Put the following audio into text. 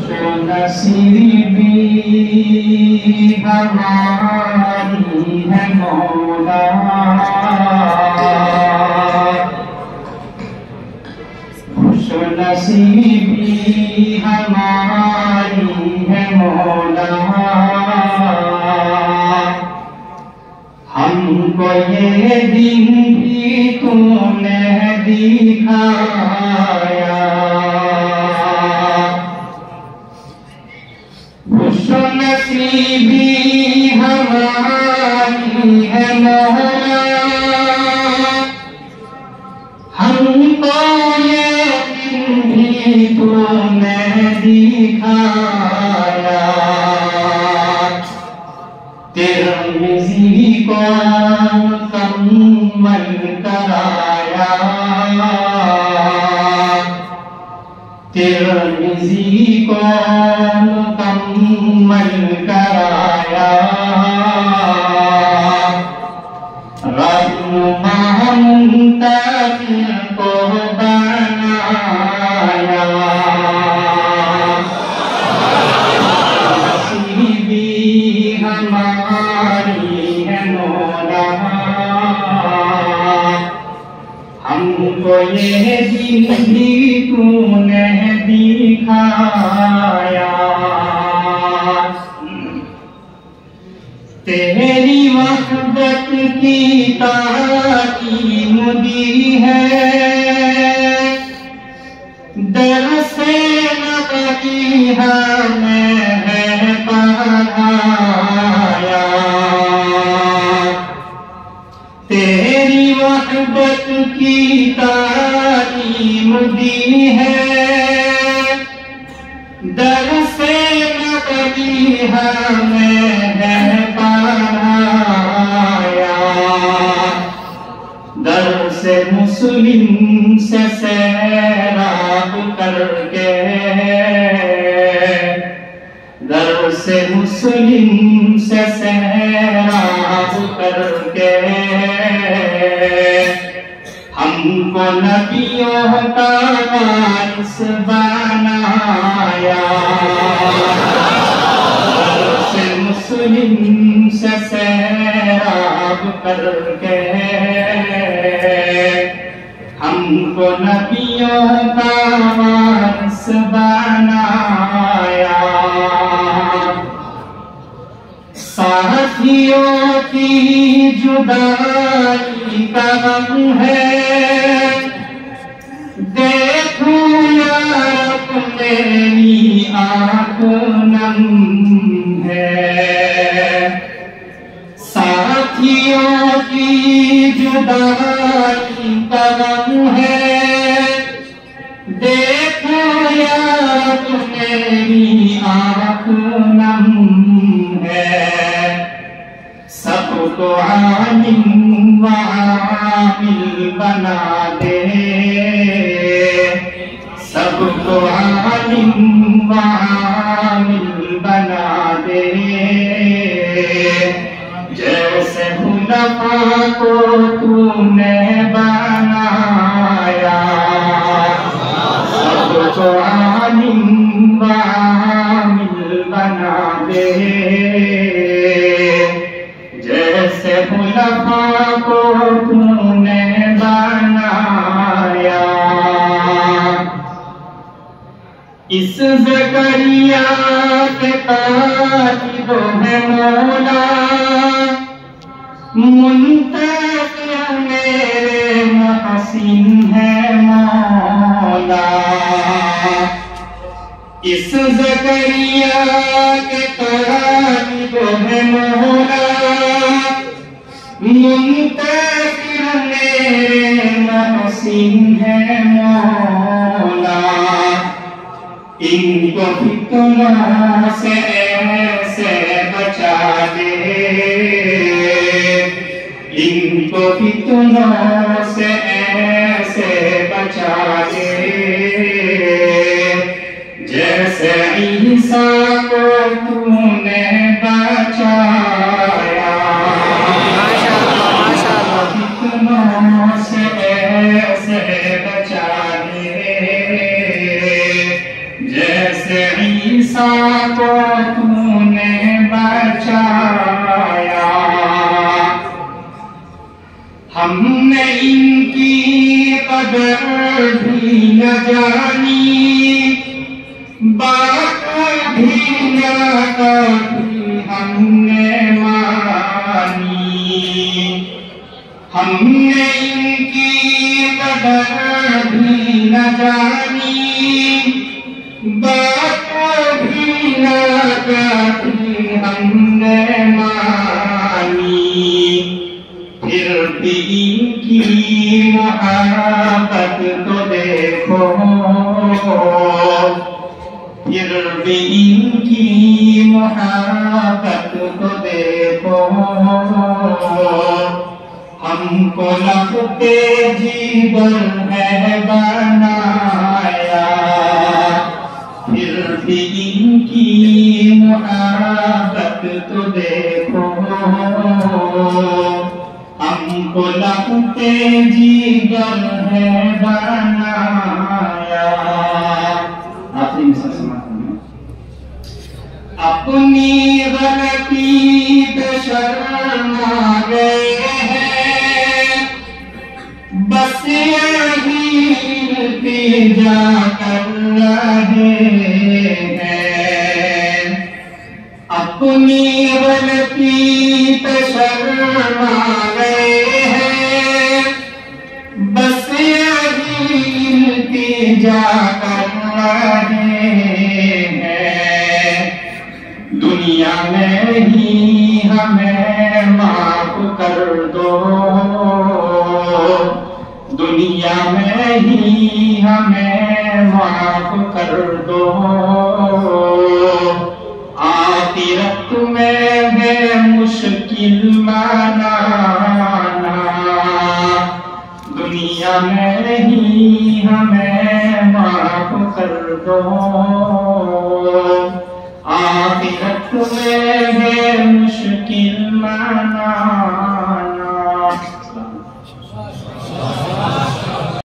नसीबी हमारी है मौला, खुशनसीबी हमारी है मौला। हमको ये दिन भी तूने दिखाया, खुशनसीबी हमारी है मौला। हमको ये दिन भी तूने दिखाया, तिरमिज़ी को मुकम्मल कराया, तिरमिज़ी को मुकम्मल कराया। रहनुमा मुंतज़िर को बनाया, नसीबी हमारी है मौला। हमको ये दिन भी तूने दिखाया, तेरी वहदत की ताकीद दी है, दर से नबी हमें है पढ़ाया। तेरी वहदत की तालीम दी है, दर से नबी हमें है पढ़ाया। दर से मुस्लिम से सैराब करके, दर से मुस्लिम से सैराब करके, हमको नबियों का वारिस बनाया। दर से मुस्लिम से सैराब करके, हमको नबियों का वारिस बनाया। साथियों की जुदाई का गम है, देखूं यार मेरी आँख नम है। साथियों की जुदाई का गम है, देखूं यार मेरी आँख नम है। सबको आलिम व आमिल बना दे, सबको आलिम व आमिल बना दे। जैसे खुलफा को तूने बनाया, सबको आलिम व आमिल बना दे। जैसे खुलफा को तूने बनाया। इस ज़करिया के तालिब है मौला, मुंतज़िर मेरे मुहसिन है मौला। इस ज़करिया के तालिब है मौला, मुंतज़िर मेरे मुहसिन है मौला। इनको फितनों से ऐसे बचा दे, इनको फितनों से ऐसे बचा दे। जैसे ईसा को तूने बचाया, फितनों से ऐसे बचा दे। जैसे ईसा को तूने बचाया। हमने इनकी कदर भी न जानी, बात भी न कभी हमने मानी। हमने इनकी कदर भी न जानी, बात भी न कभी हमने मानी। फिर भी इनकी मोहब्बत तो देखो, फिर भी इनकी मोहब्बत तो देखो। हमको लफ्ते जिगर है बनाया, फिर भी इनकी मोहब्बत तो देखो। हमको लफ्ते जिगर है बनाया। आखिरी मिसाल समाप्त में अपनी गलती पे शर्मा गए हैं, बस यही इल्तिजा कर रहे हैं। अपनी गलती पे शर्मा गए हैं, बस यही इल्तिजा कर रहे हैं। दुनिया में ही हमें माफ कर दो, दुनिया में ही हमें माफ कर दो। आखिरत में है मुश्किल मनाना, दुनिया में ही हमें माफ कर दो। आखिरत में है मुश्किल मनाना।